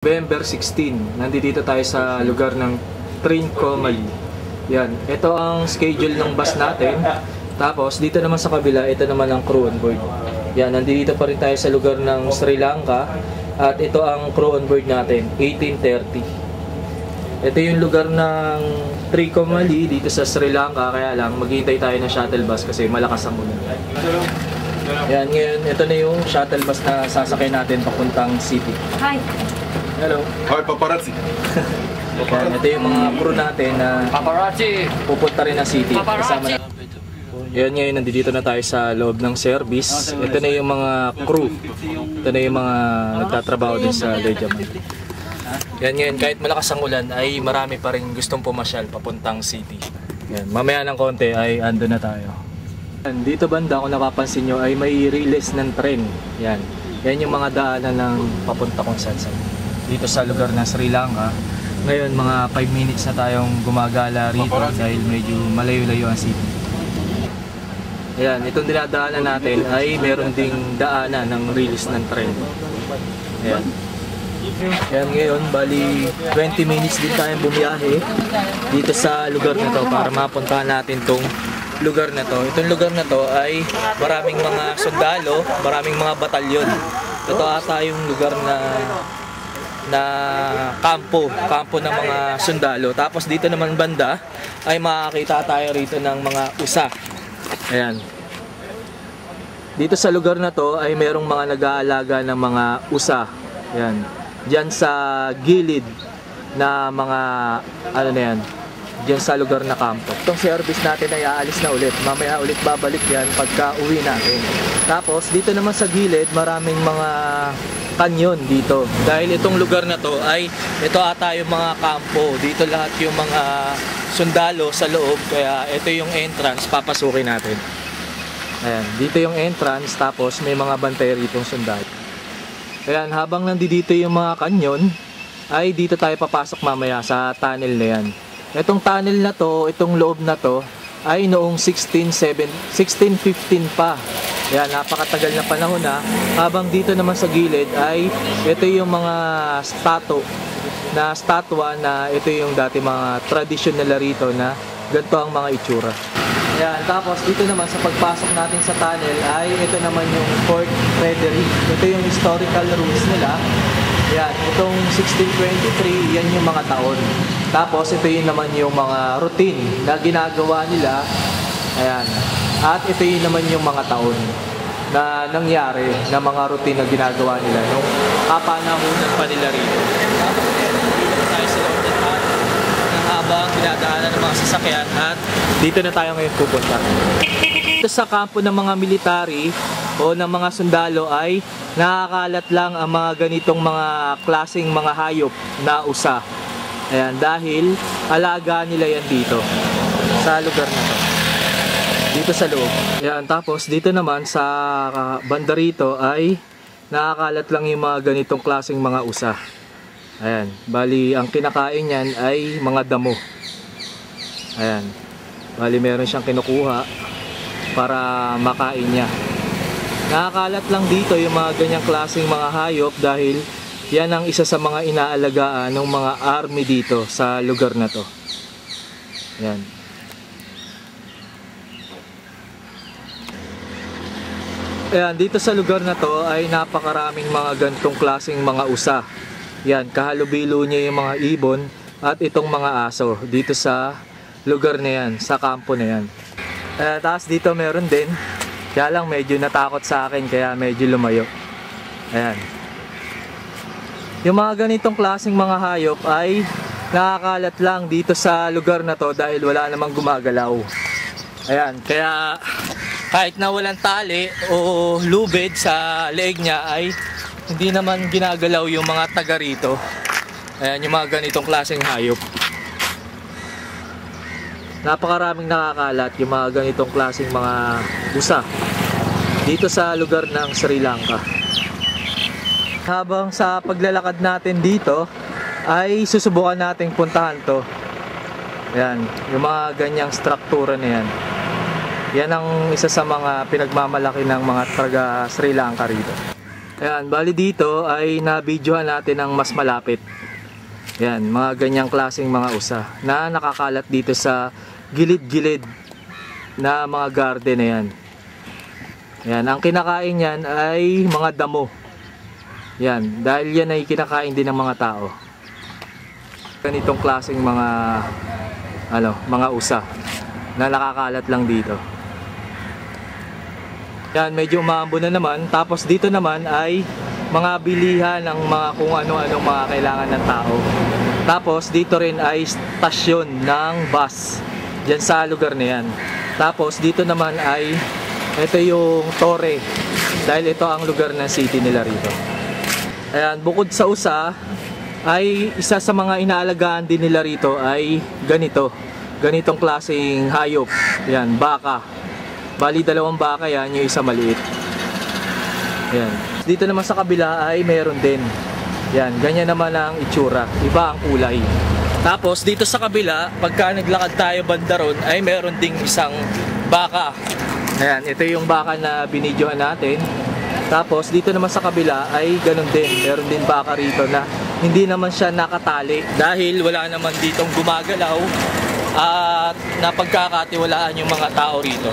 November 16, nandito tayo sa lugar ng Trincomalee. Yan, ito ang schedule ng bus natin. Tapos dito naman sa kabila, ito naman ang crew on board. Yan, nandito pa rin tayo sa lugar ng Sri Lanka. At ito ang crew on board natin, 1830. Ito yung lugar ng Trincomalee dito sa Sri Lanka. Kaya lang, maghihintay tayo ng shuttle bus kasi malakas ang ulan. Yan, ngayon, ito na yung shuttle bus na sasakay natin papuntang city. Hi! Hello. Hi, paparazzi. Yan, ito yung mga crew natin na Paparazzi! pupunta rin ng city. Kasama Paparazzi! na. Yan, ngayon nandito na tayo sa loob ng service. Ito na yung mga crew. Ito na yung mga nagtatrabaho din sa Lejaman. Yan, ngayon kahit malakas ang ulan ay marami pa rin gustong pumasyal papuntang city. Yan, mamaya ng konti ay ando na tayo. Yan, dito banda kung napapansin nyo ay may release ng tren. Yan, yan yung mga daanan ng papunta kung saan saan. Dito sa lugar ng Sri Lanka. Ngayon mga 5 minutes na tayong gumagala rito dahil medyo malayo-layo ang city. Ayan, itong dinadaanan natin ay meron ding daanan ng release ng tren. Ayan. Ayan, ngayon bali 20 minutes din tayong bumiyahe dito sa lugar na to para mapuntahan natin tong lugar na to. Itong lugar na to ay maraming mga sundalo, maraming mga batalyon. Ito ata yung lugar na kampo ng mga sundalo. Tapos dito naman banda ay makakita tayo rito ng mga usa. Ayan. Dito sa lugar na to ay merong mga nag-aalaga ng mga usa. Ayan. Diyan sa gilid na mga ano na yan. Diyan sa lugar na kampo. Itong service natin ay aalis na ulit. Mamaya ulit babalik yan pagka uwi natin. Tapos dito naman sa gilid maraming mga kanyon dito. Dahil itong lugar na to ay ito ata yung mga kampo. Dito lahat yung mga sundalo sa loob. Kaya ito yung entrance. Papasukin natin. Ayan. Dito yung entrance. Tapos may mga bantay rito sundalo. Ayan. Habang nandito yung mga kanyon ay dito tayo papasok mamaya sa tunnel na yan. Itong tunnel na to, itong loob na to ay noong 1615 pa. Yan, napakatagal na panahon na. Habang dito naman sa gilid ay ito yung mga statwa na ito yung dati mga traditional na rito na ganito ang mga itsura. Yan, tapos dito naman sa pagpasok natin sa tunnel ay ito naman yung Fort Frederick. Ito yung historical ruins nila. Yan, itong 1623, yan yung mga taon. Tapos ito yun naman yung mga routine na ginagawa nila. Ayan. At ito yun naman yung mga taon na nangyari na mga routine na ginagawa nila nung kapanahunan pa nila rito. Tapos dito na tayo sa loob ng tunnel na habang dinadaanan ng mga sasakyan at dito na tayo ngayon pupunta. Dito sa kampo ng mga military o ng mga sundalo ay nakakalat lang ang mga ganitong mga klaseng mga hayop na usa. Ayan, dahil alaga nila yan dito sa lugar na to. Dito sa loob. Ayan, tapos dito naman sa banda rito ay nakakalat lang yung mga ganitong klaseng mga usa. Ayan, bali ang kinakain yan ay mga damo. Ayan, bali meron siyang kinukuha para makain niya. Nakakalat lang dito yung mga ganyang klaseng mga hayop dahil yan ang isa sa mga inaalagaan ng mga army dito sa lugar na to. Yan. Ayan, dito sa lugar na to ay napakaraming mga gantong klaseng mga usa. Yan, kahalubilo niya yung mga ibon at itong mga aso dito sa lugar na yan, sa kampo na yan. Tapos dito meron din. Kaya lang medyo natakot sa akin kaya medyo lumayo. Ayan. Yung mga ganitong klaseng mga hayop ay nakakalat lang dito sa lugar na to dahil wala namang gumagalaw. Ayan. Kaya kahit na walang tali o lubid sa leeg niya ay hindi naman ginagalaw yung mga taga rito. Ayan, yung mga ganitong klaseng hayop. Napakaraming nakakalat yung mga ganitong klaseng mga usa dito sa lugar ng Sri Lanka. Habang sa paglalakad natin dito ay susubukan nating puntahan to. Yan, yung mga ganyang struktura na yan. Yan ang isa sa mga pinagmamalaki ng mga taga Sri Lanka rito. Ayan, bali dito ay na-videohan natin ang mas malapit. Ayan, mga ganyang klaseng mga usa na nakakalat dito sa gilid-gilid na mga garden na yan. Ayan, ang kinakain yan ay mga damo. Yan, dahil yan ay kinakain din ng mga tao. Ganitong klaseng mga usa na nakakalat lang dito. Yan, medyo umaambo na naman. Tapos dito naman ay mga bilihan ng mga kung ano-anong mga kailangan ng tao. Tapos dito rin ay stasyon ng bus dyan sa lugar na yan. Tapos dito naman ay ito yung Torre, dahil ito ang lugar ng city nila rito. Ayan, bukod sa usa ay isa sa mga inaalagaan din nila rito ay ganitong klaseng hayop. Ayan, baka. Bali 2 baka yan, yung isa maliit. Ayan. Dito naman sa kabila ay mayroon din. Ayan, ganyan naman ang itsura, iba ang kulay. Tapos dito sa kabila, pagka naglakad tayo banda ron, ay mayroon ding isang baka. Ayan, ito yung baka na binidyohan natin. Tapos dito naman sa kabila ay ganun din. Meron din baka rito na hindi naman siya nakatali dahil wala naman ditong gumagalaw at napagkakatiwalaan yung mga tao rito.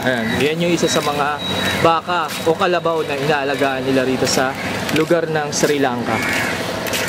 Ayan, yan yung isa sa mga baka o kalabaw na inaalagaan nila rito sa lugar ng Sri Lanka.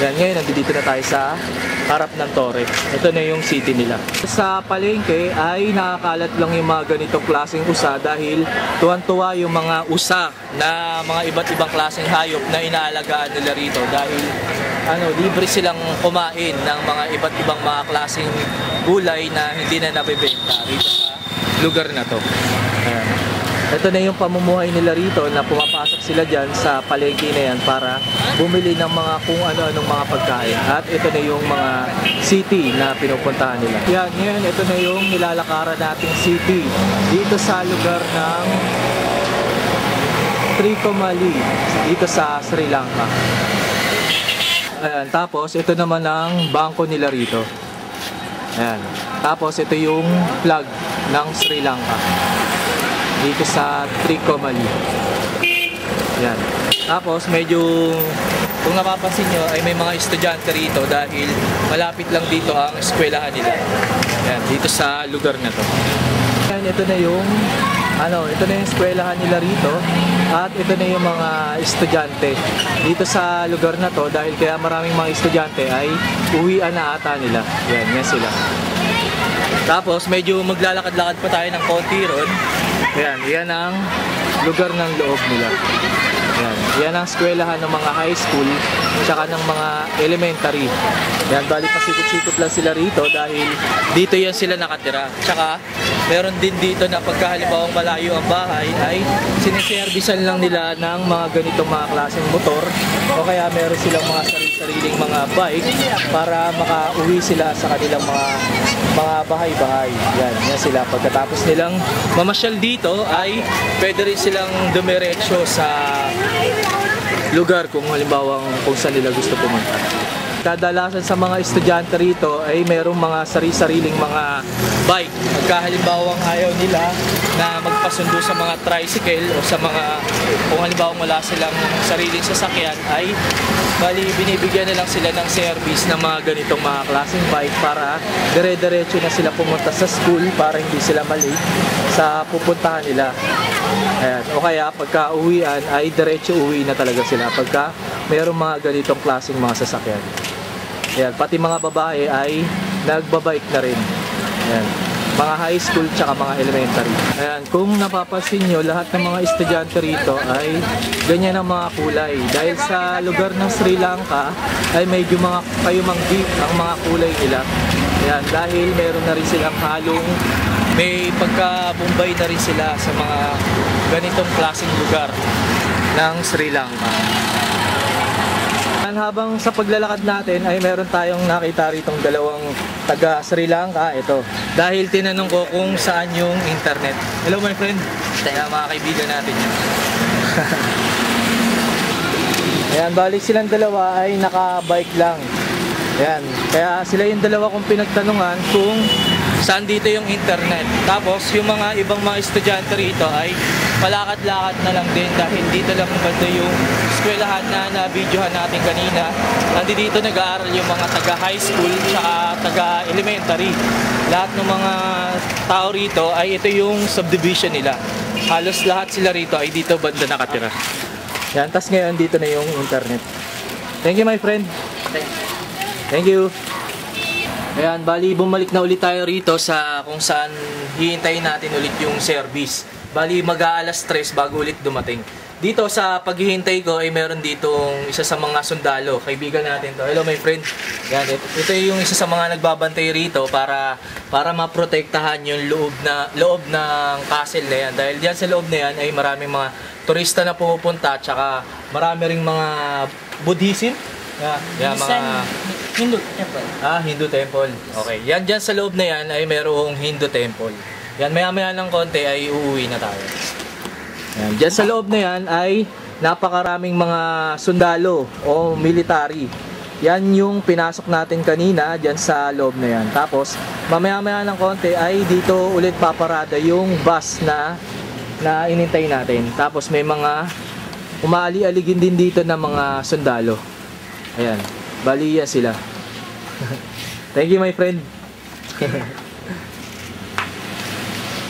Yan, ngayon nandito na tayo sa harap ng Torre. Ito na yung city nila. Sa palengke ay nakakalat lang yung mga ganitong klaseng usa dahil tuwan-tuwa yung mga usa na mga iba't ibang klaseng hayop na inaalagaan nila rito dahil libre silang kumain ng mga iba't ibang mga klaseng gulay na hindi na nabebenta rito sa lugar na to. Ayan. Ito na yung pamumuhay nila rito na pumapasok sila dyan sa palengke na yan para bumili ng mga kung ano-anong mga pagkain. At ito na yung mga city na pinupuntahan nila. Yan, ngayon ito na yung nilalakaran nating city dito sa lugar ng Trincomalee dito sa Sri Lanka. Ayan, tapos ito naman ang bangko nila rito. Ayan. Tapos ito yung flag ng Sri Lanka dito sa Trincomalee. Yan. Tapos medyo kung napapansin nyo ay may mga estudyante rito dahil malapit lang dito ang eskwelahan nila. Yan, dito sa lugar na to. Yan, ito na yung eskwelahan nila rito at ito na yung mga estudyante dito sa lugar na to dahil kaya maraming mga estudyante ay uwian na ata nila. Yan sila. Tapos medyo maglalakad-lakad pa tayo ng konti ron. Yan ang lugar ng loob nila. Yan ang eskwelahan ng mga high school tsaka ng mga elementary. Yan, bali pasikot-sikot lang sila rito dahil dito yan sila nakatira. Tsaka meron din dito na pagkahalimbawang malayo ang bahay ay siniservisan lang nila ng mga ganitong mga klaseng motor o kaya meron silang mga sariling mga bike para makauwi sila sa kanilang mga bahay-bahay. Yan sila. Pagkatapos nilang mamasyal dito ay pwede rin silang dumiretso sa lugar kung halimbawa kung saan nila gusto pumunta. Kadalasan sa mga estudyante rito ay mayroong mga sariling mga bike. Pagkahalimbawang ayaw nila na magpasundo sa mga tricycle o sa mga kung halimbawa wala silang sariling sasakyan ay bali binibigyan na lang sila ng service ng mga ganitong mga klaseng bike para dire-diretso na sila pumunta sa school para hindi sila malate sa pupuntahan nila. Ayan. O kaya pagka uwian ay diretso uwi na talaga sila pagka mayroong mga ganitong klaseng mga sasakyan. Ayan. Pati mga babae ay nagbabike na rin. Ayan. Mga high school tsaka mga elementary. Ayan. Kung napapansin nyo, lahat ng mga estudyante rito ay ganyan ang mga kulay. Dahil sa lugar ng Sri Lanka ay medyo mga kayumanggi ang mga kulay nila. Ayan. Dahil meron na rin silang halong may pagka-Bombay na rin sila sa mga ganitong klaseng lugar ng Sri Lanka. Habang sa paglalakad natin ay meron tayong nakita ritong dalawang taga Sri Lanka. Ito, dahil tinanong ko kung saan yung internet. Hello my friend. Kaya mga kaibigan natin yun. Ayan, balik silang dalawa ay naka-bike lang. Ayan, kaya sila yung dalawa kong pinagtanungan kung saan dito yung internet. Tapos yung mga ibang mga estudyante rito ay palakad-lakad na lang din dahil dito lang banda yung eskwelahan na na-videohan natin kanina. Nandito nag-aaral yung mga taga-high school at taga-elementary. Lahat ng mga tao rito ay ito yung subdivision nila. Halos lahat sila rito ay dito banda nakatira. Yan, tas ngayon dito na yung internet. Thank you my friend. Thank you. Ayan, bali bumalik na ulit tayo rito sa kung saan hihintayin natin ulit yung service. Bali mag-aalas 3 bago ulit dumating. Dito sa paghihintay ko ay meron ditong isa sa mga sundalo. Kaibigan natin to. Hello my friend. Yan, ito yung isa sa mga nagbabantay rito para maprotektahan yung loob ng castle na yan. Dahil diyan sa loob na yan ay maraming mga turista na pumupunta at saka marami ring mga Buddhism. Yeah, mga Hindu temple. Hindu temple. Okay. Yan dyan sa loob na yan ay merong Hindu temple. Yan, maya-maya ng konti ay uuwi na tayo. Yan, dyan sa loob na yan ay napakaraming mga sundalo o military. Yan yung pinasok natin kanina dyan sa loob na yan. Tapos, mamaya-maya ng konti ay dito ulit paparada yung bus na inintay natin. Tapos may mga umaali-aligin din dito na mga sundalo. Ayan, bali yan sila. Thank you my friend.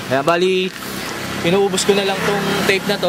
Ayan, bali, inuubos ko na lang tong tape na to.